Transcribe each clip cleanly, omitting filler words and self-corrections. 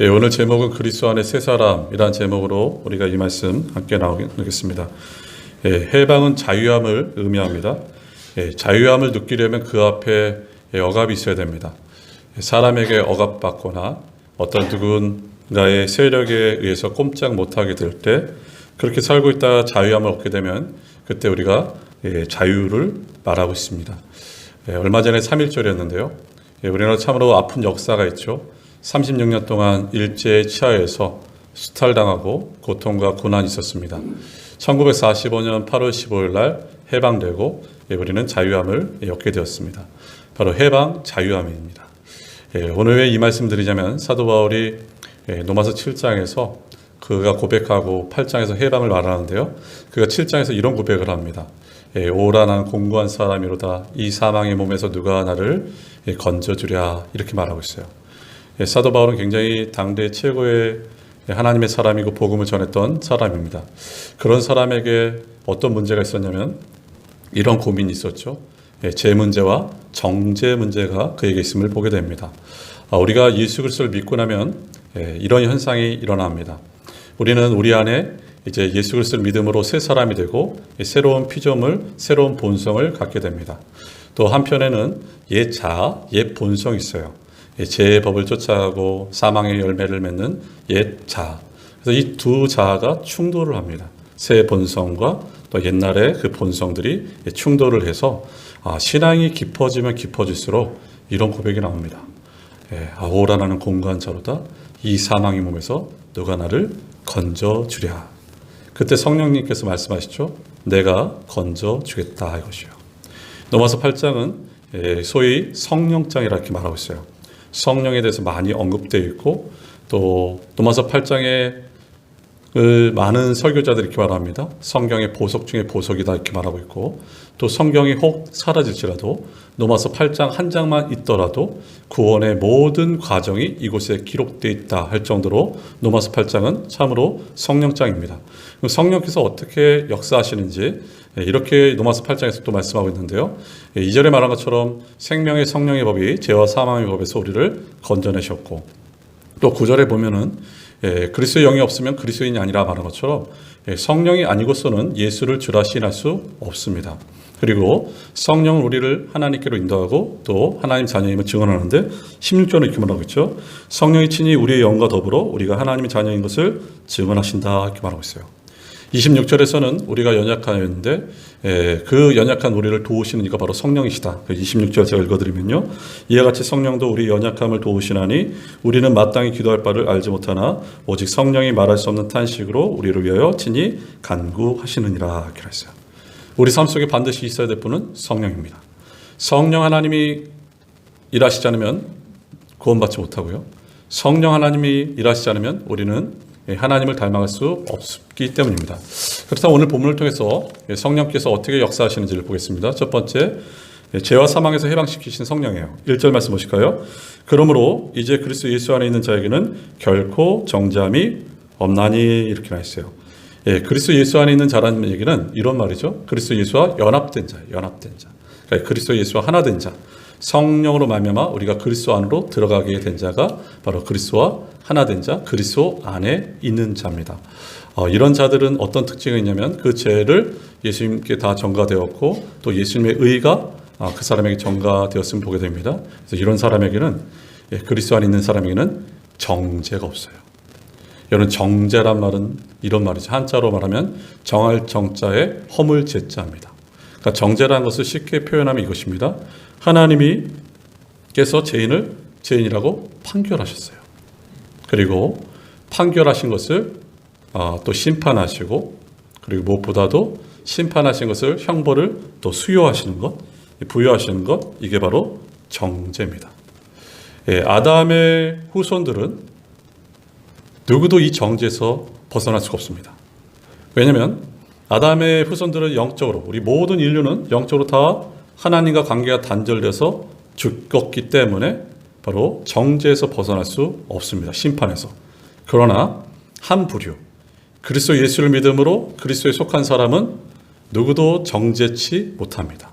오늘 제목은 그리스도 안에 새 사람이라는 제목으로 우리가 이 말씀 함께 나누겠습니다. 해방은 자유함을 의미합니다. 자유함을 느끼려면 그 앞에 억압이 있어야 됩니다. 사람에게 억압받거나 어떤 누군가의 세력에 의해서 꼼짝 못하게 될 때, 그렇게 살고 있다가 자유함을 얻게 되면 그때 우리가 자유를 말하고 있습니다. 얼마 전에 3.1절이었는데요. 우리나라 참으로 아픈 역사가 있죠. 36년 동안 일제의 치하에서 수탈당하고 고통과 고난이 있었습니다. 1945년 8월 15일 날 해방되고 우리는 자유함을 얻게 되었습니다. 바로 해방 자유함입니다. 오늘 왜 이 말씀 드리자면, 사도 바울이 로마서 7장에서 그가 고백하고 8장에서 해방을 말하는데요. 그가 7장에서 이런 고백을 합니다. 오라 나는 공고한 사람이로다. 이 사망의 몸에서 누가 나를 건져주랴. 이렇게 말하고 있어요. 사도 바울은 굉장히 당대 최고의 하나님의 사람이고 복음을 전했던 사람입니다. 그런 사람에게 어떤 문제가 있었냐면 이런 고민이 있었죠. 제 문제와 정제 문제가 그에게 있음을 보게 됩니다. 우리가 예수 그리스도를 믿고 나면 이런 현상이 일어납니다. 우리는 우리 안에 이제 예수 그리스도를 믿음으로 새 사람이 되고 새로운 피조물, 새로운 본성을 갖게 됩니다. 또 한편에는 옛 자아, 옛 본성이 있어요. 죄의 법을 쫓아가고 사망의 열매를 맺는 옛 자아. 그래서 이 두 자아가 충돌을 합니다. 새 본성과 또 옛날의 그 본성들이 충돌을 해서 신앙이 깊어지면 깊어질수록 이런 고백이 나옵니다. 오라 나는 공고한 자로다. 이 사망의 몸에서 누가 나를 건져주랴. 그때 성령님께서 말씀하시죠. 내가 건져주겠다 이것이요. 로마서 8장은 소위 성령장이라 이렇게 말하고 있어요. 성령에 대해서 많이 언급되어 있고, 또 로마서 8장에 많은 설교자들이 이렇게 말합니다. 성경의 보석 중에 보석이다 이렇게 말하고 있고, 또 성경이 혹 사라질지라도 로마서 8장 한 장만 있더라도 구원의 모든 과정이 이곳에 기록되어 있다 할 정도로 로마서 8장은 참으로 성령장입니다. 성령께서 어떻게 역사하시는지 이렇게 로마서 8장에서 또 말씀하고 있는데요. 2절에 말한 것처럼 생명의 성령의 법이 죄와 사망의 법에서 우리를 건져내셨고, 또 9절에 보면은 그리스도의 영이 없으면 그리스도인이 아니라 말한 것처럼 성령이 아니고서는 예수를 주라 시인할 수 없습니다. 그리고 성령은 우리를 하나님께로 인도하고 또 하나님 자녀임을 증언하는데 16절은 이렇게 말하고 있죠. 성령이 친히 우리의 영과 더불어 우리가 하나님의 자녀인 것을 증언하신다 이렇게 말하고 있어요. 26절에서는 우리가 연약하였는데 그 연약한 우리를 도우시는 이가 바로 성령이시다. 26절 제가 읽어드리면요. 이와 같이 성령도 우리 연약함을 도우시나니 우리는 마땅히 기도할 바를 알지 못하나 오직 성령이 말할 수 없는 탄식으로 우리를 위하여 친히 간구하시느니라 이렇게 했어요. 우리 삶 속에 반드시 있어야 될 분은 성령입니다. 성령 하나님이 일하시지 않으면 구원받지 못하고요. 성령 하나님이 일하시지 않으면 우리는 하나님을 닮아갈 수 없기 때문입니다. 그렇다면 오늘 본문을 통해서 성령께서 어떻게 역사하시는지를 보겠습니다. 첫 번째, 죄와 사망에서 해방시키신 성령이에요. 1절 말씀 보실까요? 그러므로 이제 그리스도 예수 안에 있는 자에게는 결코 정죄함이 없나니 이렇게 나와 있어요. 그리스도 예수 안에 있는 자라는 얘기는 이런 말이죠. 그리스도 예수와 연합된 자, 연합된 자. 그러니까 그리스도 예수와 하나 된 자. 성령으로 말미암아 우리가 그리스도 안으로 들어가게 된 자가 바로 그리스도와 하나 된 자, 그리스도 안에 있는 자입니다. 이런 자들은 어떤 특징이 있냐면 그 죄를 예수님께 다 전가되었고 또 예수님의 의가 그 사람에게 전가되었음을 보게 됩니다. 그래서 이런 사람에게는 그리스도 안에 있는 사람에게는 정죄가 없어요. 여러분, 정죄란 말은 이런 말이죠. 한자로 말하면 정할 정자에 허물 제자입니다. 그러니까 정죄라는 것을 쉽게 표현하면 이것입니다. 하나님께서 죄인을 죄인이라고 판결하셨어요. 그리고 판결하신 것을 또 심판하시고, 그리고 무엇보다도 심판하신 것을 형벌을 또 수요하시는 것, 부여하시는 것, 이게 바로 정죄입니다. 아담의 후손들은 누구도 이 정죄에서 벗어날 수가 없습니다. 왜냐하면 아담의 후손들은 영적으로, 우리 모든 인류는 영적으로 다 하나님과 관계가 단절돼서 죽었기 때문에 바로 정죄에서 벗어날 수 없습니다. 심판에서. 그러나 한 부류, 그리스도 예수를 믿음으로 그리스도에 속한 사람은 누구도 정죄치 못합니다.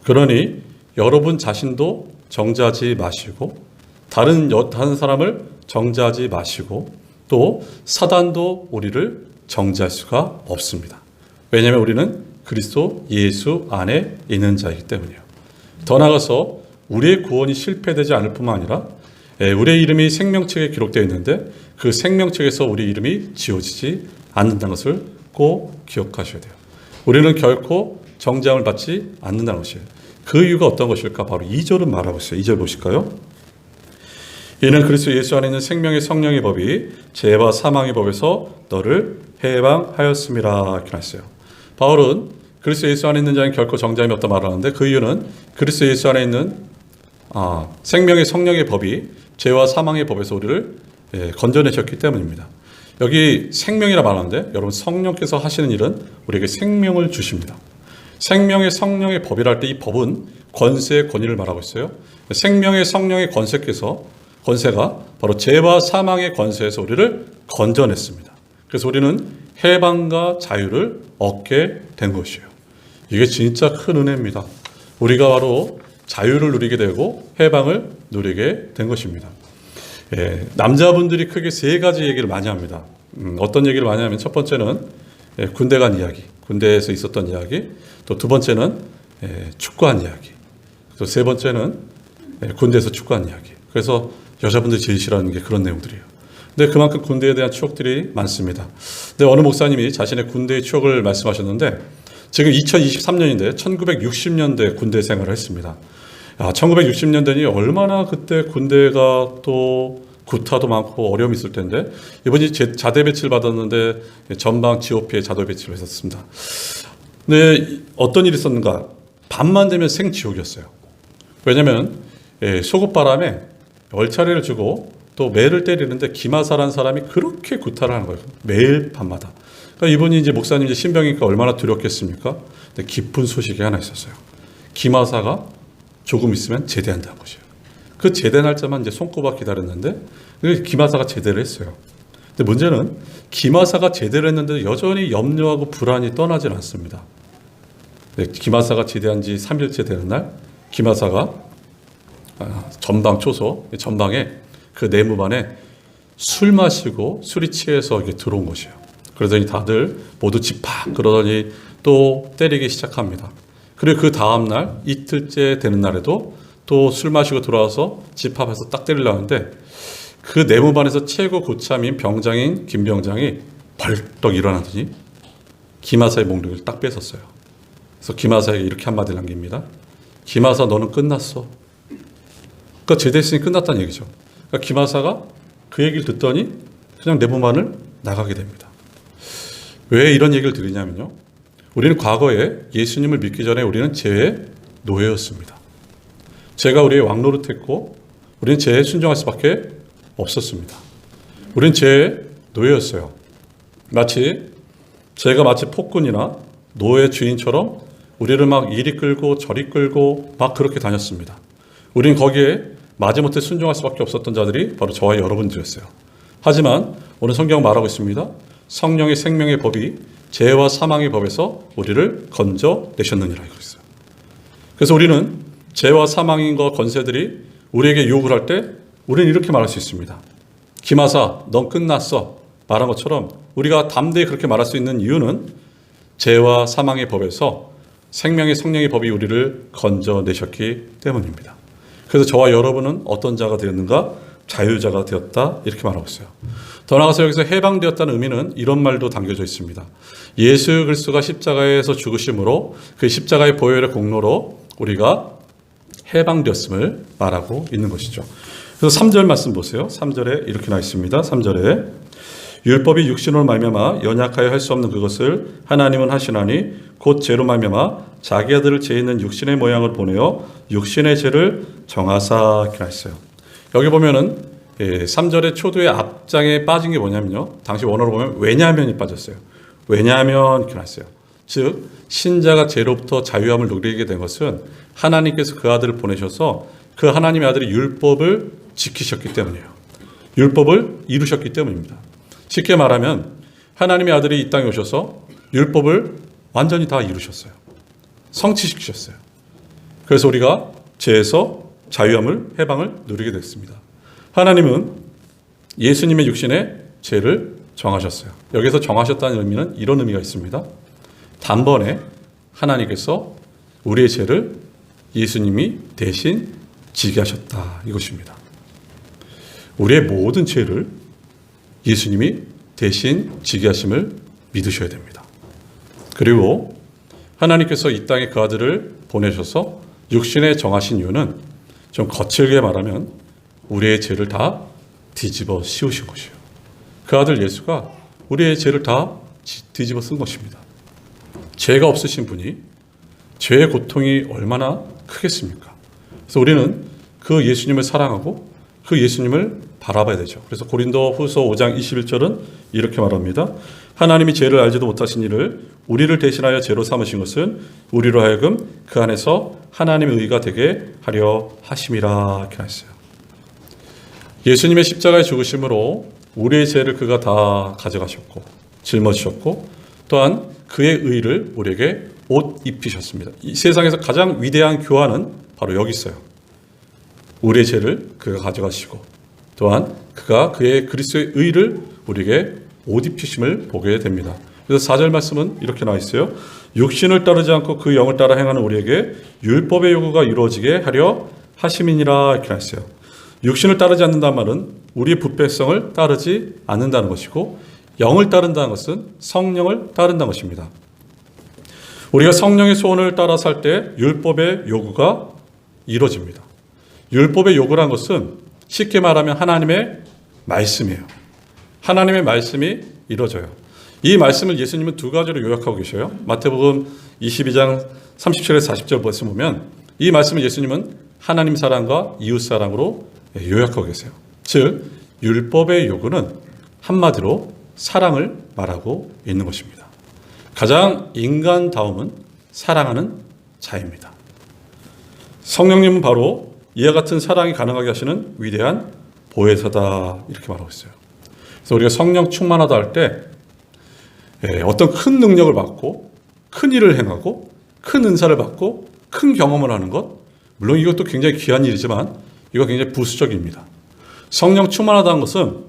그러니 여러분 자신도 정죄하지 마시고 다른 사람을 정죄하지 마시고 또 사단도 우리를 정죄할 수가 없습니다. 왜냐하면 우리는 그리스도 예수 안에 있는 자이기 때문이에요. 더 나아가서 우리의 구원이 실패되지 않을 뿐만 아니라 우리의 이름이 생명책에 기록되어 있는데 그 생명책에서 우리 이름이 지워지지 않는다는 것을 꼭 기억하셔야 돼요. 우리는 결코 정죄함을 받지 않는다는 것이에요. 그 이유가 어떤 것일까? 바로 2절은 말하고 있어요. 2절 보실까요? 이는 그리스도 예수 안에 있는 생명의 성령의 법이 죄와 사망의 법에서 너를 해방하였음이라 이렇게 했어요. 바울은 그리스도 예수 안에 있는 자는 결코 정죄함이 없다 말하는데 그 이유는 그리스도 예수 안에 있는 생명의 성령의 법이 죄와 사망의 법에서 우리를 건져내셨기 때문입니다. 여기 생명이라 말하는데 여러분 성령께서 하시는 일은 우리에게 생명을 주십니다. 생명의 성령의 법이랄 때 이 법은 권세의 권위를 말하고 있어요. 생명의 성령의 권세가 바로 죄와 사망의 권세에서 우리를 건져냈습니다. 그래서 우리는 해방과 자유를 얻게 된 것이에요. 이게 진짜 큰 은혜입니다. 우리가 바로 자유를 누리게 되고 해방을 누리게 된 것입니다. 남자분들이 크게 세 가지 얘기를 많이 합니다. 어떤 얘기를 많이 하면 첫 번째는 군대 간 이야기, 군대에서 있었던 이야기, 또 두 번째는 축구한 이야기, 또 세 번째는 군대에서 축구한 이야기. 그래서 여자분들이 제일 싫어하는 게 그런 내용들이에요. 근데 그만큼 군대에 대한 추억들이 많습니다. 근데 어느 목사님이 자신의 군대의 추억을 말씀하셨는데 지금 2023년인데 1960년대 군대 생활을 했습니다. 1960년대니 얼마나 그때 군대가 또 구타도 많고 어려움이 있을 텐데 이번이 자대 배치를 받았는데 전방 GOP에 자대 배치를 했었습니다. 근데 어떤 일이 있었는가? 밤만 되면 생지옥이었어요. 왜냐하면 속옷바람에 얼차례를 주고 또 매를 때리는데 기마사라는 사람이 그렇게 구타를 하는 거예요. 매일 밤마다. 그러니까 이분이 이제 목사님 이제 신병이니까 얼마나 두렵겠습니까? 근데 깊은 소식이 하나 있었어요. 기마사가 조금 있으면 제대한다는 것이에요. 그 제대 날짜만 이제 손꼽아 기다렸는데 기마사가 제대를 했어요. 근데 문제는 기마사가 제대를 했는데 여전히 염려하고 불안이 떠나질 않습니다. 기마사가 제대한 지 3일째 되는 날 기마사가 전방 초소 전방에 그 내무반에 술 마시고 술이 취해서 이게 들어온 것이에요. 그러더니 다들 모두 집합 그러더니 또 때리기 시작합니다. 그리고 그 다음 날 이틀째 되는 날에도 또 술 마시고 들어와서 집합해서 딱 때리려는데 그 내무반에서 최고 고참인 병장인 김병장이 벌떡 일어나더니 기마사의 몽둥이를 딱 뺏었어요. 그래서 기마사에게 이렇게 한마디를 남깁니다. 기마사 너는 끝났어. 그러니까 제대했으니 끝났다는 얘기죠. 그러니까 기마사가 그 얘기를 듣더니 그냥 내무반을 나가게 됩니다. 왜 이런 얘기를 드리냐면요. 우리는 과거에 예수님을 믿기 전에 우리는 죄의 노예였습니다. 죄가 우리의 왕노릇했고 우리는 죄에 순종할 수밖에 없었습니다. 우리는 죄의 노예였어요. 죄가 마치 폭군이나 노예 주인처럼 우리를 막 이리 끌고 저리 끌고 막 그렇게 다녔습니다. 우리는 거기에 마지못해 순종할 수밖에 없었던 자들이 바로 저와 여러분들이었어요. 하지만 오늘 성경 말하고 있습니다. 성령의 생명의 법이 죄와 사망의 법에서 우리를 건져내셨느니라 이거 있어요. 그래서 우리는 죄와 사망인과 권세들이 우리에게 유혹을 할 때 우리는 이렇게 말할 수 있습니다. 기마사, 넌 끝났어. 말한 것처럼 우리가 담대히 그렇게 말할 수 있는 이유는 죄와 사망의 법에서 생명의 성령의 법이 우리를 건져내셨기 때문입니다. 그래서 저와 여러분은 어떤 자가 되었는가? 자유자가 되었다 이렇게 말하고 있어요. 더 나아가서 여기서 해방되었다는 의미는 이런 말도 담겨져 있습니다. 예수 그리스도가 십자가에서 죽으심으로 그 십자가의 보혈의 공로로 우리가 해방되었음을 말하고 있는 것이죠. 그래서 3절 말씀 보세요. 3절에 이렇게 나와 있습니다. 3절에 율법이 육신으로 말미암아 연약하여 할 수 없는 그것을 하나님은 하시나니 곧 죄로 말미암아 자기 아들을 죄 있는 육신의 모양을 보내어 육신의 죄를 정하사 이렇게 나와 있어요. 여기 보면은 3절의 초두의 앞장에 빠진 게 뭐냐면요. 당시 원어로 보면 왜냐하면이 빠졌어요. 왜냐하면 이렇게 나와 있어요. 즉 신자가 죄로부터 자유함을 누리게 된 것은 하나님께서 그 아들을 보내셔서 그 하나님의 아들이 율법을 지키셨기 때문이에요. 율법을 이루셨기 때문입니다. 쉽게 말하면 하나님의 아들이 이 땅에 오셔서 율법을 완전히 다 이루셨어요. 성취시키셨어요. 그래서 우리가 죄에서 자유함을 해방을 누리게 됐습니다. 하나님은 예수님의 육신에 죄를 정하셨어요. 여기서 정하셨다는 의미는 이런 의미가 있습니다. 단번에 하나님께서 우리의 죄를 예수님이 대신 지게 하셨다, 이것입니다. 우리의 모든 죄를 예수님이 대신 지게 하심을 믿으셔야 됩니다. 그리고 하나님께서 이 땅에 그 아들을 보내셔서 육신에 정하신 이유는 좀 거칠게 말하면 우리의 죄를 다 뒤집어 씌우신 것이에요. 그 아들 예수가 우리의 죄를 다 뒤집어 쓴 것입니다. 죄가 없으신 분이 죄의 고통이 얼마나 크겠습니까? 그래서 우리는 그 예수님을 사랑하고 그 예수님을 바라봐야 되죠. 그래서 고린도 후서 5장 21절은 이렇게 말합니다. 하나님이 죄를 알지도 못하신 이를 우리를 대신하여 죄로 삼으신 것은 우리로 하여금 그 안에서 하나님의 의가 되게 하려 하심이라, 이렇게 했어요. 예수님의 십자가의 죽으심으로 우리의 죄를 그가 다 가져가셨고 짊어지셨고 또한 그의 의를 우리에게 옷 입히셨습니다. 이 세상에서 가장 위대한 교환은 바로 여기 있어요. 우리의 죄를 그가 가져가시고 또한 그가 그의 그리스도의 의를 우리에게 옷 입히심을 보게 됩니다. 그래서 4절 말씀은 이렇게 나와 있어요. 육신을 따르지 않고 그 영을 따라 행하는 우리에게 율법의 요구가 이루어지게 하려 하심이니라, 이렇게 나와 있어요. 육신을 따르지 않는다는 말은 우리의 부패성을 따르지 않는다는 것이고, 영을 따른다는 것은 성령을 따른다는 것입니다. 우리가 성령의 소원을 따라 살 때 율법의 요구가 이루어집니다. 율법의 요구란 것은 쉽게 말하면 하나님의 말씀이에요. 하나님의 말씀이 이루어져요. 이 말씀을 예수님은 두 가지로 요약하고 계셔요. 마태복음 22장 37에서 40절 말씀 보면 이 말씀을 예수님은 하나님 사랑과 이웃 사랑으로 요약하고 계세요. 즉 율법의 요구는 한마디로 사랑을 말하고 있는 것입니다. 가장 인간다움은 사랑하는 자입니다. 성령님은 바로 이와 같은 사랑이 가능하게 하시는 위대한 보혜사다, 이렇게 말하고 있어요. 그래서 우리가 성령 충만하다 할 때 어떤 큰 능력을 받고 큰 일을 행하고 큰 은사를 받고 큰 경험을 하는 것, 물론 이것도 굉장히 귀한 일이지만 이거 굉장히 부수적입니다. 성령 충만하다는 것은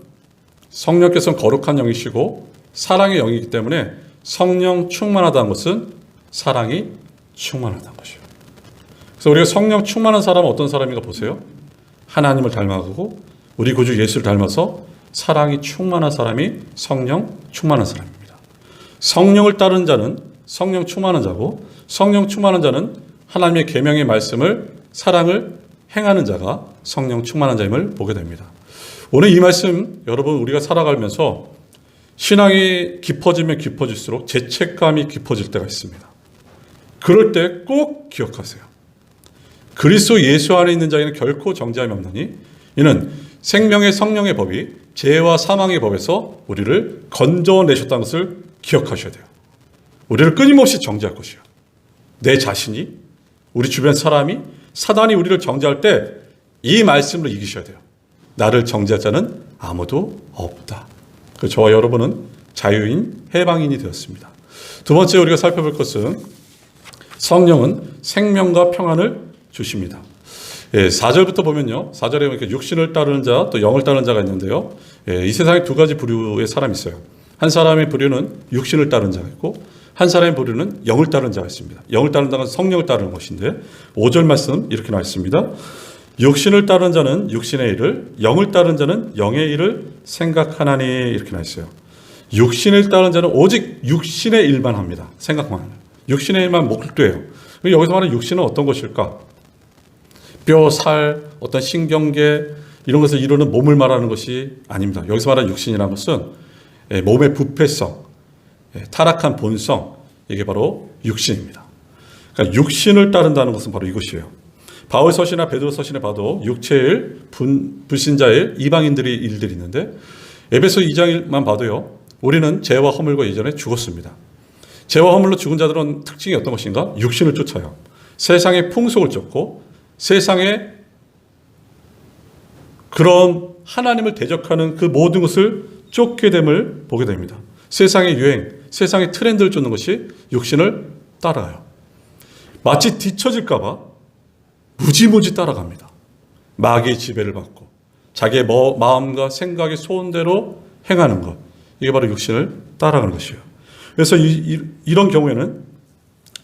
성령께서는 거룩한 영이시고 사랑의 영이기 때문에 성령 충만하다는 것은 사랑이 충만하다는 것이에요. 그래서 우리가 성령 충만한 사람은 어떤 사람인가 보세요. 하나님을 닮아가고 우리 구주 예수를 닮아서 사랑이 충만한 사람이 성령 충만한 사람입니다. 성령을 따르는 자는 성령 충만한 자고, 성령 충만한 자는 하나님의 계명의 말씀을, 사랑을 행하는 자가 성령 충만한 자임을 보게 됩니다. 오늘 이 말씀 여러분 우리가 살아가면서 신앙이 깊어지면 깊어질수록 죄책감이 깊어질 때가 있습니다. 그럴 때 꼭 기억하세요. 그리스도 예수 안에 있는 자에는 결코 정죄함이 없나니 이는 생명의 성령의 법이 죄와 사망의 법에서 우리를 건져내셨다는 것을 기억하셔야 돼요. 우리를 끊임없이 정죄할 것이요. 내 자신이, 우리 주변 사람이, 사단이 우리를 정죄할 때 이 말씀으로 이기셔야 돼요. 나를 정죄할 자는 아무도 없다. 저와 여러분은 자유인 해방인이 되었습니다. 두 번째 우리가 살펴볼 것은 성령은 생명과 평안을 주십니다. 4절부터 보면요. 4절에 이렇게 육신을 따르는 자, 또 영을 따르는 자가 있는데요. 이 세상에 두 가지 부류의 사람이 있어요. 한 사람의 부류는 육신을 따르는 자가 있고 한 사람의 부류는 영을 따르는 자가 있습니다. 영을 따른다는 것은 성령을 따르는 것인데 5절 말씀 이렇게 나와 있습니다. 육신을 따르는 자는 육신의 일을, 영을 따르는 자는 영의 일을 생각하나니, 이렇게 나와 있어요. 육신을 따르는 자는 오직 육신의 일만 합니다. 생각만 합니다. 육신의 일만 몰두해요. 여기서 말하는 육신은 어떤 것일까? 뼈, 살, 어떤 신경계 이런 것을 이루는 몸을 말하는 것이 아닙니다. 여기서 말하는 육신이라는 것은 몸의 부패성, 타락한 본성, 이게 바로 육신입니다. 그러니까 육신을 따른다는 것은 바로 이것이에요. 바울 서신이나 베드로 서신에 봐도 육체의 일, 불신자의 이방인들의 일들이 있는데 에베소 2장만 봐도요. 우리는 죄와 허물과 이전에 죽었습니다. 죄와 허물로 죽은 자들은 특징이 어떤 것인가? 육신을 쫓아요. 세상의 풍속을 쫓고 세상의 그런 하나님을 대적하는 그 모든 것을 쫓게 됨을 보게 됩니다. 세상의 유행, 세상의 트렌드를 쫓는 것이 육신을 따라가요. 마치 뒤처질까 봐 무지무지 따라갑니다. 마귀의 지배를 받고 자기의 마음과 생각의 소원대로 행하는 것. 이게 바로 육신을 따라가는 것이에요. 그래서 이런 경우에는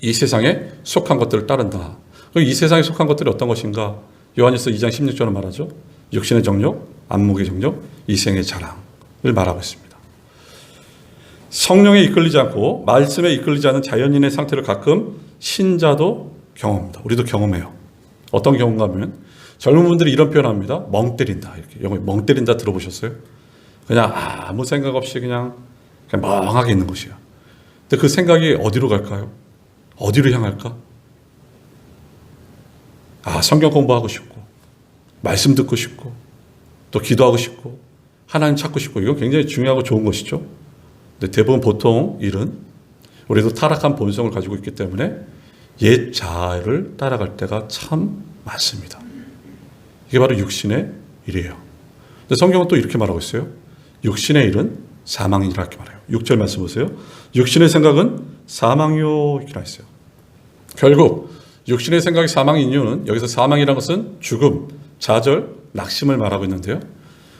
이 세상에 속한 것들을 따른다. 이 세상에 속한 것들이 어떤 것인가? 요한일서 2장 16절은 말하죠. 육신의 정욕, 안목의 정욕, 이생의 자랑을 말하고 있습니다. 성령에 이끌리지 않고 말씀에 이끌리지 않은 자연인의 상태를 가끔 신자도 경험합니다. 우리도 경험해요. 어떤 경우인가 하면 젊은 분들이 이런 표현합니다. 멍 때린다. 이렇게 영어에 멍 때린다 들어보셨어요? 그냥 아무 생각 없이 그냥 멍하게 있는 것이야. 근데 그 생각이 어디로 갈까요? 어디로 향할까? 성경 공부하고 싶고, 말씀 듣고 싶고, 또 기도하고 싶고, 하나님 찾고 싶고, 이건 굉장히 중요하고 좋은 것이죠. 근데 대부분 보통 일은 우리도 타락한 본성을 가지고 있기 때문에 옛 자아를 따라갈 때가 참 많습니다. 이게 바로 육신의 일이에요. 근데 성경은 또 이렇게 말하고 있어요. 육신의 일은 사망이라 이렇게 말해요. 6절 말씀 보세요. 육신의 생각은 사망이요 이렇게 나있어요. 결국 육신의 생각이 사망인 이유는 여기서 사망이라는 것은 죽음, 좌절, 낙심을 말하고 있는데요.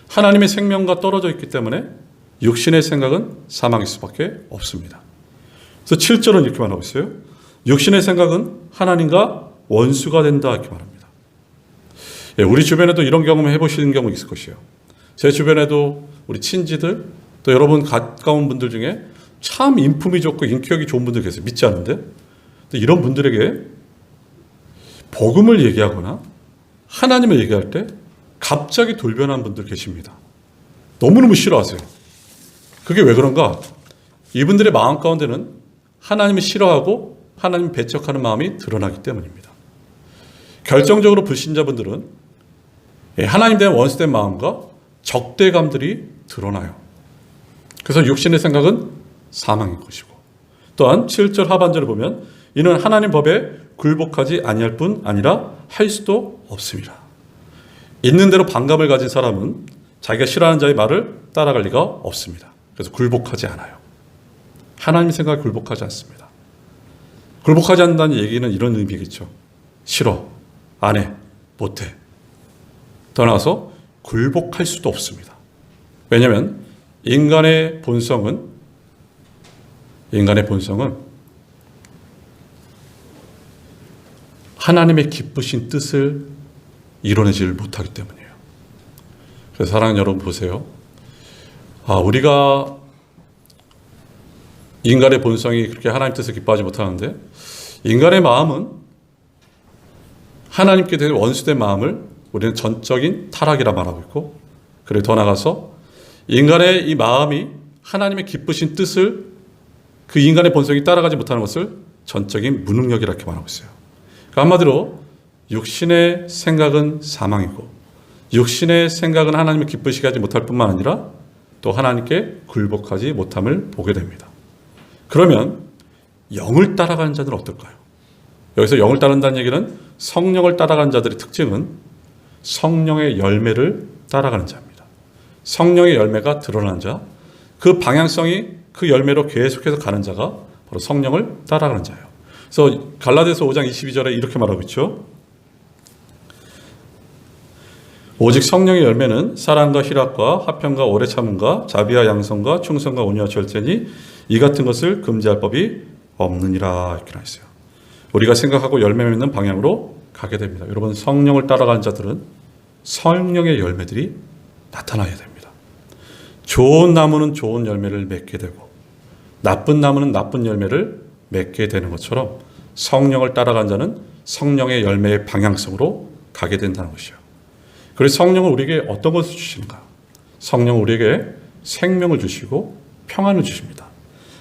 하나님의 생명과 떨어져 있기 때문에 육신의 생각은 사망일 수밖에 없습니다. 그래서 7절은 이렇게 말하고 있어요. 육신의 생각은 하나님과 원수가 된다 이렇게 말합니다. 우리 주변에도 이런 경험을 해보시는 경우 있을 것이에요. 제 주변에도 우리 친지들 또 여러분 가까운 분들 중에 참 인품이 좋고 인격이 좋은 분들 계세요. 믿지 않는데 이런 분들에게 복음을 얘기하거나 하나님을 얘기할 때 갑자기 돌변한 분들 계십니다. 너무너무 싫어하세요. 그게 왜 그런가? 이분들의 마음 가운데는 하나님을 싫어하고 하나님 배척하는 마음이 드러나기 때문입니다. 결정적으로 불신자분들은 하나님 대한 원수된 마음과 적대감들이 드러나요. 그래서 육신의 생각은 사망인 것이고, 또한 7절 하반절을 보면 이는 하나님 법에 굴복하지 아니할 뿐 아니라 할 수도 없습니다. 있는 대로 반감을 가진 사람은 자기가 싫어하는 자의 말을 따라갈 리가 없습니다. 그래서 굴복하지 않아요. 하나님의 생각에 굴복하지 않습니다. 굴복하지 않는다는 얘기는 이런 의미겠죠. 싫어, 안 해, 못해. 더 나아가서 굴복할 수도 없습니다. 왜냐하면 인간의 본성은 하나님의 기쁘신 뜻을 이뤄내지를 못하기 때문이에요. 그래서 사랑하는 여러분 보세요. 우리가 인간의 본성이 그렇게 하나님 뜻을 기뻐하지 못하는데 인간의 마음은 하나님께 대해 원수된 마음을 우리는 전적인 타락이라 말하고 있고, 그리고 더 나아가서 인간의 이 마음이 하나님의 기쁘신 뜻을 그 인간의 본성이 따라가지 못하는 것을 전적인 무능력이라 이렇게 말하고 있어요. 그러니까 한마디로 육신의 생각은 사망이고 육신의 생각은 하나님을 기쁘시게 하지 못할 뿐만 아니라 또 하나님께 굴복하지 못함을 보게 됩니다. 그러면 영을 따라가는 자들은 어떨까요? 여기서 영을 따른다는 얘기는 성령을 따라가는 자들의 특징은 성령의 열매를 따라가는 자입니다. 성령의 열매가 드러난 자, 그 방향성이 그 열매로 계속해서 가는 자가 바로 성령을 따라가는 자예요. 그래서 갈라디아서 5장 22절에 이렇게 말하고 있죠. 오직 성령의 열매는 사랑과 희락과 화평과 오래 참음과 자비와 양성과 충성과 온유와 절제니 이 같은 것을 금지할 법이 없느니라 이렇게 나와 있어요. 우리가 생각하고 열매 맺는 방향으로 가게 됩니다. 여러분, 성령을 따라가는 자들은 성령의 열매들이 나타나야 됩니다. 좋은 나무는 좋은 열매를 맺게 되고 나쁜 나무는 나쁜 열매를 맺게 되는 것처럼 성령을 따라간 자는 성령의 열매의 방향성으로 가게 된다는 것이요. 그래서 성령은 우리에게 어떤 것을 주시는가? 성령은 우리에게 생명을 주시고 평안을 주십니다.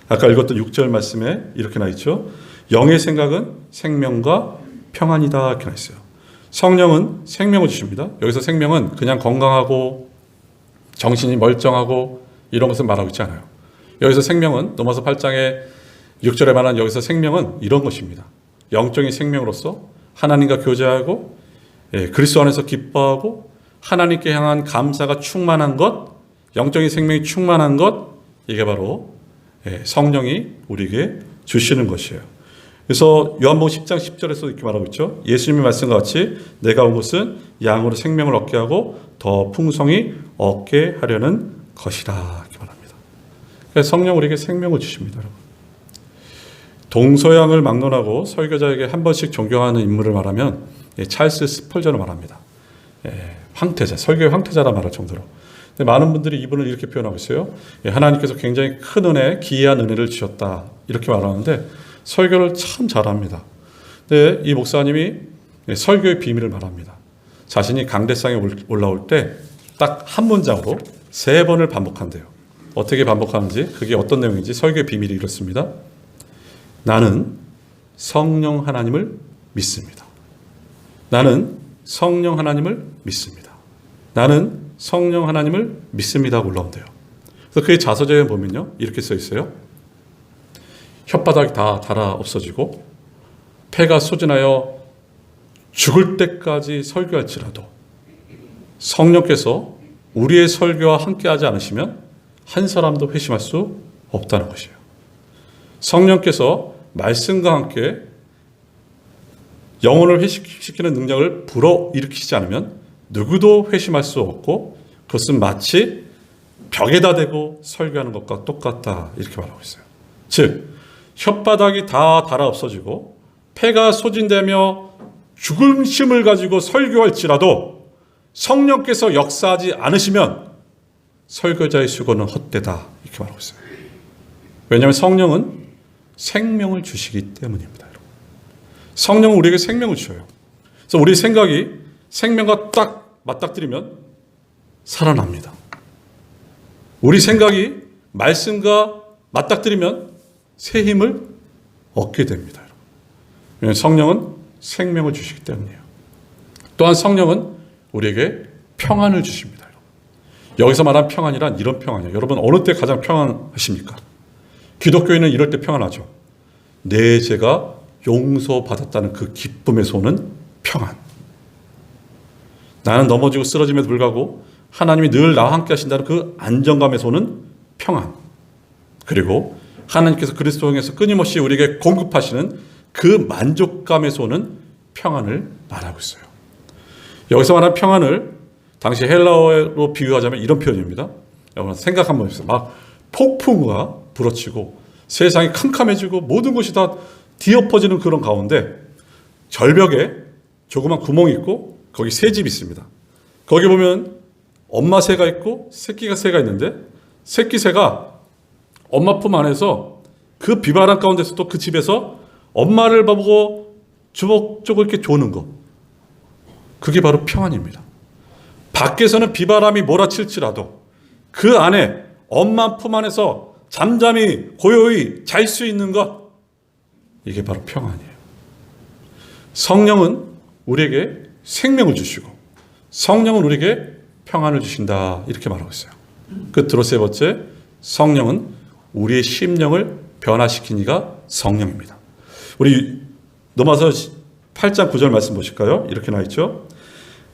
아까 읽었던 6절 말씀에 이렇게 나와 있죠. 영의 생각은 생명과 평안이다 이렇게 나와 있어요. 성령은 생명을 주십니다. 여기서 생명은 그냥 건강하고 정신이 멀쩡하고 이런 것을 말하고 있지 않아요. 여기서 생명은 넘어서 8장에 6절에 말한 여기서 생명은 이런 것입니다. 영적인 생명으로서 하나님과 교제하고 그리스도 안에서 기뻐하고 하나님께 향한 감사가 충만한 것, 영적인 생명이 충만한 것, 이게 바로 성령이 우리에게 주시는 것이에요. 그래서 요한복음 10장 10절에서 이렇게 말하고 있죠. 예수님의 말씀과 같이 내가 온 것은 양으로 생명을 얻게 하고 더 풍성히 얻게 하려는 것이라 이렇게 말합니다. 그래서 성령 우리에게 생명을 주십니다. 여러분. 동서양을 막론하고 설교자에게 한 번씩 존경하는 인물을 말하면 찰스 스펄전을 말합니다. 황태자, 설교의 황태자라 말할 정도로. 근데 많은 분들이 이분을 이렇게 표현하고 있어요. 하나님께서 굉장히 큰 은혜, 기이한 은혜를 주셨다 이렇게 말하는데 설교를 참 잘합니다. 근데 이 목사님이 설교의 비밀을 말합니다. 자신이 강대상에 올라올 때 딱 한 문장으로 3번을 반복한대요. 어떻게 반복하는지, 그게 어떤 내용인지 설교의 비밀이 이렇습니다. 나는 성령 하나님을 믿습니다. 나는 성령 하나님을 믿습니다. 나는 성령 하나님을 믿습니다 하고 올라온대요. 그래서 그의 자서전에 보면요, 이렇게 써 있어요. 혓바닥이 다 닳아 없어지고 폐가 소진하여 죽을 때까지 설교할지라도 성령께서 우리의 설교와 함께하지 않으시면 한 사람도 회심할 수 없다는 것이에요. 성령께서 말씀과 함께 영혼을 회심시키는 능력을 불어일으키지 않으면 누구도 회심할 수 없고 그것은 마치 벽에다 대고 설교하는 것과 똑같다 이렇게 말하고 있어요. 즉 혓바닥이 다 닳아 없어지고 폐가 소진되며 죽음심을 가지고 설교할지라도 성령께서 역사하지 않으시면 설교자의 수고는 헛되다 이렇게 말하고 있어요. 왜냐하면 성령은 생명을 주시기 때문입니다. 여러분. 성령은 우리에게 생명을 주어요. 그래서 우리 생각이 생명과 딱 맞닥뜨리면 살아납니다. 우리 생각이 말씀과 맞닥뜨리면 새 힘을 얻게 됩니다. 여러분. 왜냐하면 성령은 생명을 주시기 때문이에요. 또한 성령은 우리에게 평안을 주십니다. 여러분. 여기서 말한 평안이란 이런 평안이에요. 여러분 어느 때 가장 평안하십니까? 기독교인은 이럴 때 평안하죠. 내 죄가 용서받았다는 그 기쁨에서 오는 평안. 나는 넘어지고 쓰러짐에도 불구하고 하나님이 늘 나와 함께 하신다는 그 안정감에서 오는 평안. 그리고 하나님께서 그리스도 통해서 끊임없이 우리에게 공급하시는 그 만족감에서 오는 평안을 말하고 있어요. 여기서 말하는 평안을 당시 헬라어로 비유하자면 이런 표현입니다. 여러분 생각 한번 해보세요. 막 폭풍우가 불어치고 세상이 캄캄해지고 모든 것이 다 뒤엎어지는 그런 가운데 절벽에 조그만 구멍이 있고 거기 새집이 있습니다. 거기 보면 엄마 새가 있고 새끼가 새가 있는데 새끼 새가 엄마 품 안에서 그 비바람 가운데서 또 그 집에서 엄마를 보고 주먹쪽을 이렇게 조는 거. 그게 바로 평안입니다. 밖에서는 비바람이 몰아칠지라도 그 안에 엄마 품 안에서 잠잠히 고요히 잘 수 있는 것. 이게 바로 평안이에요. 성령은 우리에게 생명을 주시고 성령은 우리에게 평안을 주신다 이렇게 말하고 있어요. 끝으로 세 번째, 성령은 우리의 심령을 변화시킨 이가 성령입니다. 우리 넘어서 8장 9절 말씀 보실까요? 이렇게 나와 있죠.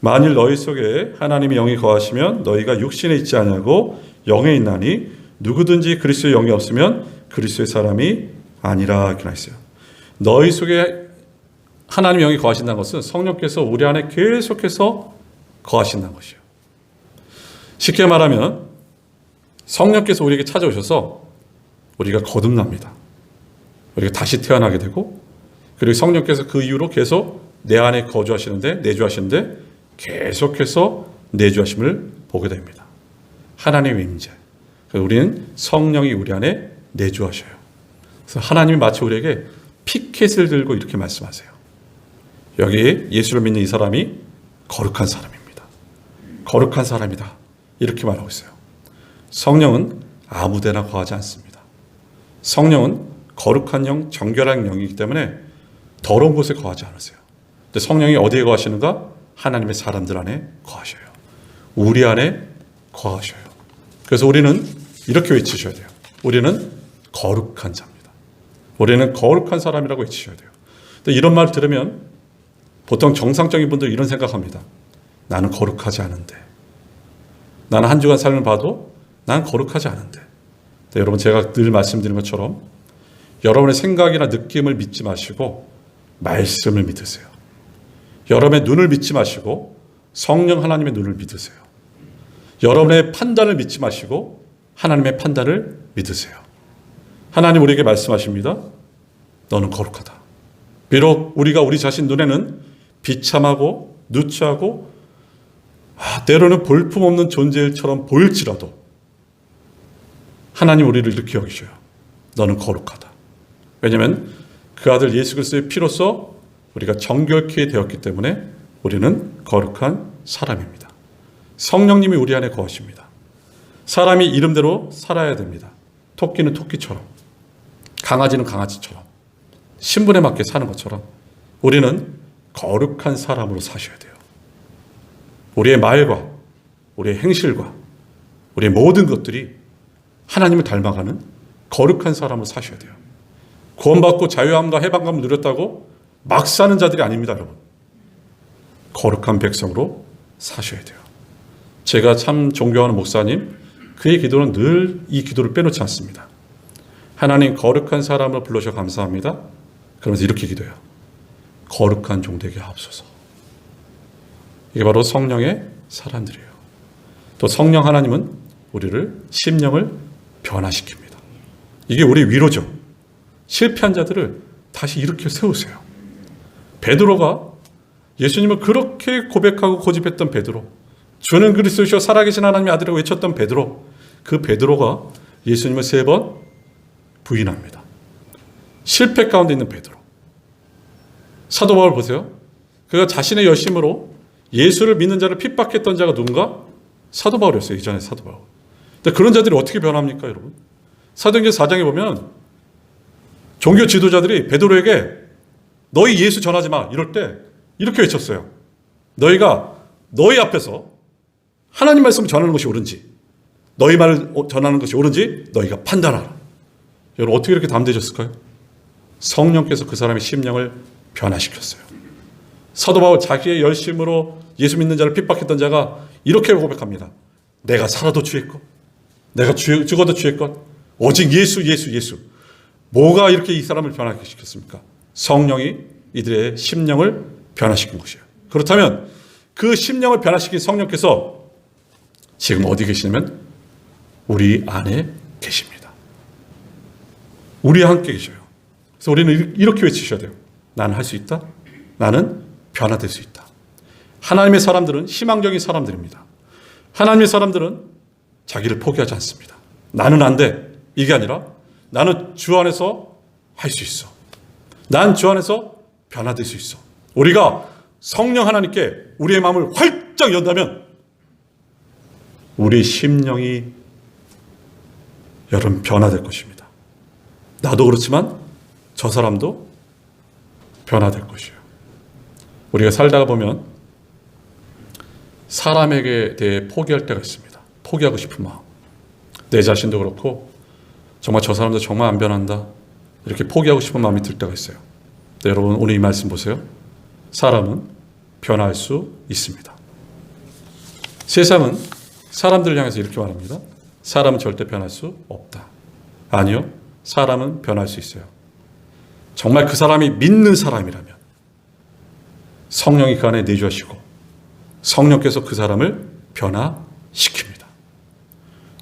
만일 너희 속에 하나님의 영이 거하시면 너희가 육신에 있지 아니하고 영에 있나니 누구든지 그리스도의 영이 없으면 그리스도의 사람이 아니라 이렇게 나와 있어요. 너희 속에 하나님의 영이 거하신다는 것은 성령께서 우리 안에 계속해서 거하신다는 것이에요. 쉽게 말하면 성령께서 우리에게 찾아오셔서 우리가 거듭납니다. 우리가 다시 태어나게 되고 그리고 성령께서 그 이후로 계속 내 안에 거주하시는데 내주하시는데 계속해서 내주하심을 보게 됩니다. 하나님의 임재. 우리는 성령이 우리 안에 내주하셔요. 그래서 하나님이 마치 우리에게 피켓을 들고 이렇게 말씀하세요. 여기 예수를 믿는 이 사람이 거룩한 사람입니다. 거룩한 사람이다. 이렇게 말하고 있어요. 성령은 아무데나 거하지 않습니다. 성령은 거룩한 영, 정결한 영이기 때문에 더러운 곳에 거하지 않으세요. 근데 성령이 어디에 거하시는가? 하나님의 사람들 안에 거하셔요. 우리 안에 거하셔요. 그래서 우리는 이렇게 외치셔야 돼요. 우리는 거룩한 자입니다. 우리는 거룩한 사람이라고 외치셔야 돼요. 근데 이런 말 들으면 보통 정상적인 분들 이런 생각합니다. 나는 거룩하지 않은데. 나는 한 주간 삶을 봐도 난 거룩하지 않은데. 여러분 제가 늘 말씀드린 것처럼 여러분의 생각이나 느낌을 믿지 마시고 말씀을 믿으세요. 여러분의 눈을 믿지 마시고 성령 하나님의 눈을 믿으세요. 여러분의 판단을 믿지 마시고 하나님의 판단을 믿으세요. 하나님 우리에게 말씀하십니다. 너는 거룩하다. 비록 우리가 우리 자신 눈에는 비참하고 누추하고 때로는 볼품없는 존재일처럼 보일지라도 하나님 우리를 이렇게 여기셔요. 너는 거룩하다. 왜냐하면 그 아들 예수 그리스도의 피로써 우리가 정결케 되었기 때문에 우리는 거룩한 사람입니다. 성령님이 우리 안에 거하십니다. 사람이 이름대로 살아야 됩니다. 토끼는 토끼처럼, 강아지는 강아지처럼, 신분에 맞게 사는 것처럼 우리는 거룩한 사람으로 사셔야 돼요. 우리의 말과 우리의 행실과 우리의 모든 것들이 하나님을 닮아가는 거룩한 사람으로 사셔야 돼요. 구원받고 자유함과 해방감을 누렸다고 막 사는 자들이 아닙니다, 여러분. 거룩한 백성으로 사셔야 돼요. 제가 참 존경하는 목사님, 그의 기도는 늘 이 기도를 빼놓지 않습니다. 하나님 거룩한 사람을 불러주셔 감사합니다. 그러면서 이렇게 기도해요. 거룩한 종 되게 하옵소서. 이게 바로 성령의 사람들이에요. 또 성령 하나님은 우리를 심령을 변화시킵니다. 이게 우리 위로죠. 실패한 자들을 다시 일으켜 세우세요. 베드로가 예수님을 그렇게 고백하고 고집했던 베드로, 주는 그리스도시요 살아계신 하나님의 아들이라고 외쳤던 베드로, 그 베드로가 예수님을 3번 부인합니다. 실패 가운데 있는 베드로. 사도 바울 보세요. 그가 자신의 열심으로 예수를 믿는 자를 핍박했던 자가 누군가? 사도 바울이었어요. 이전에 사도 바울. 근데 그런 자들이 어떻게 변합니까, 여러분? 사도행전 4장에 보면 종교 지도자들이 베드로에게 너희 예수 전하지 마 이럴 때 이렇게 외쳤어요. 너희가 너희 앞에서 하나님 말씀을 전하는 것이 옳은지, 너희 말을 전하는 것이 옳은지 너희가 판단하라. 여러분 어떻게 이렇게 담대해졌을까요? 성령께서 그 사람의 심령을 변화시켰어요. 사도 바울 자기의 열심으로 예수 믿는 자를 핍박했던 자가 이렇게 고백합니다. 내가 살아도 주의 것, 내가 죽어도 주의 것, 오직 예수 예수 예수. 뭐가 이렇게 이 사람을 변화시켰습니까? 성령이 이들의 심령을 변화시킨 것이에요. 그렇다면 그 심령을 변화시킨 성령께서 지금 어디 계시냐면 우리 안에 계십니다. 우리 함께 계셔요. 그래서 우리는 이렇게 외치셔야 돼요. 나는 할 수 있다. 나는 변화될 수 있다. 하나님의 사람들은 희망적인 사람들입니다. 하나님의 사람들은 자기를 포기하지 않습니다. 나는 안 돼. 이게 아니라 나는 주 안에서 할 수 있어. 난 주 안에서 변화될 수 있어. 우리가 성령 하나님께 우리의 마음을 활짝 연다면 우리 심령이 여러분 변화될 것입니다. 나도 그렇지만 저 사람도 변화될 것이에요. 우리가 살다가 보면 사람에게 대해 포기할 때가 있습니다. 포기하고 싶은 마음. 내 자신도 그렇고 정말 저 사람도 정말 안 변한다. 이렇게 포기하고 싶은 마음이 들 때가 있어요. 네, 여러분 오늘 이 말씀 보세요. 사람은 변화할 수 있습니다. 세상은 사람들을 향해서 이렇게 말합니다. 사람은 절대 변할 수 없다. 아니요. 사람은 변할 수 있어요. 정말 그 사람이 믿는 사람이라면 성령이 그 안에 내주하시고 성령께서 그 사람을 변화시킵니다.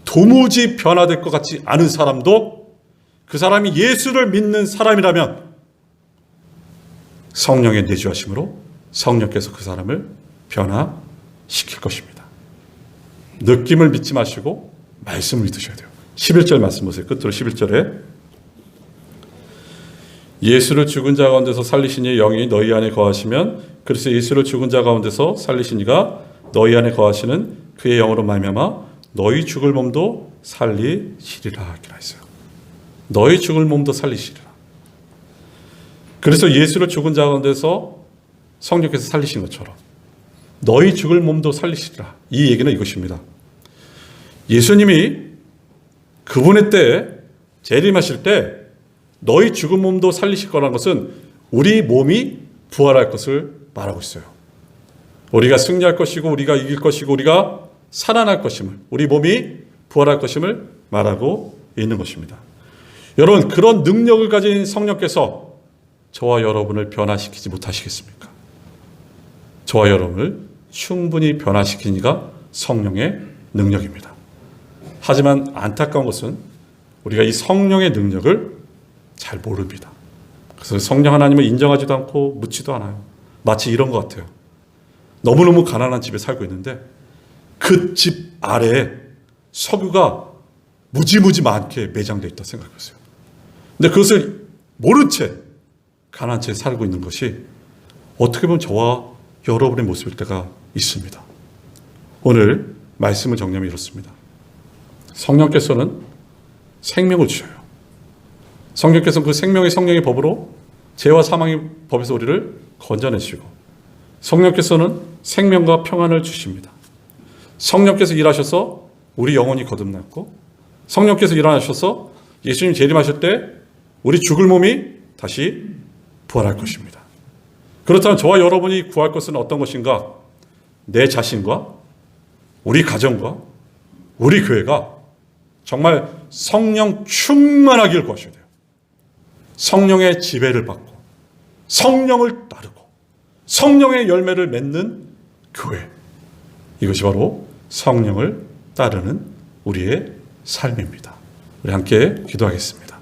도무지 변화될 것 같지 않은 사람도 그 사람이 예수를 믿는 사람이라면 성령의 내주하심으로 성령께서 그 사람을 변화시킬 것입니다. 느낌을 믿지 마시고 말씀을 믿으셔야 돼요. 11절 말씀 보세요. 끝으로 11절에 예수를 죽은 자 가운데서 살리신 이의 영이 너희 안에 거하시면 그래서 예수를 죽은 자 가운데서 살리신 이가 너희 안에 거하시는 그의 영으로 말미암아 너희 죽을 몸도 살리시리라 하기라 했어요. 너희 죽을 몸도 살리시리라. 그래서 예수를 죽은 자 가운데서 성령께서 살리신 것처럼 너희 죽을 몸도 살리시리라. 이 얘기는 이것입니다. 예수님이 그분의 때에 재림하실 때 너희 죽은 몸도 살리실 거라는 것은 우리 몸이 부활할 것을 말하고 있어요. 우리가 승리할 것이고 우리가 이길 것이고 우리가 살아날 것임을, 우리 몸이 부활할 것임을 말하고 있는 것입니다. 여러분, 그런 능력을 가진 성령께서 저와 여러분을 변화시키지 못하시겠습니까? 저와 여러분을 충분히 변화시키는 이가 성령의 능력입니다. 하지만 안타까운 것은 우리가 이 성령의 능력을 잘 모릅니다. 그래서 성령 하나님을 인정하지도 않고 묻지도 않아요. 마치 이런 것 같아요. 너무너무 가난한 집에 살고 있는데 그 집 아래에 석유가 무지무지 많게 매장되어 있다 생각했어요. 근데 그것을 모른 채 가난한 채 살고 있는 것이 어떻게 보면 저와 여러분의 모습일 때가 있습니다. 오늘 말씀을 정리하면 이렇습니다. 성령께서는 생명을 주셔요. 성령께서는 그 생명의 성령의 법으로 죄와 사망의 법에서 우리를 건져내시고, 성령께서는 생명과 평안을 주십니다. 성령께서 일하셔서 우리 영혼이 거듭났고, 성령께서 일어나셔서 예수님 재림하실 때 우리 죽을 몸이 다시 부활할 것입니다. 그렇다면 저와 여러분이 구할 것은 어떤 것인가? 내 자신과 우리 가정과 우리 교회가 정말 성령 충만하기를 구하셔야 돼요. 성령의 지배를 받고 성령을 따르고 성령의 열매를 맺는 교회. 이것이 바로 성령을 따르는 우리의 삶입니다. 우리 함께 기도하겠습니다.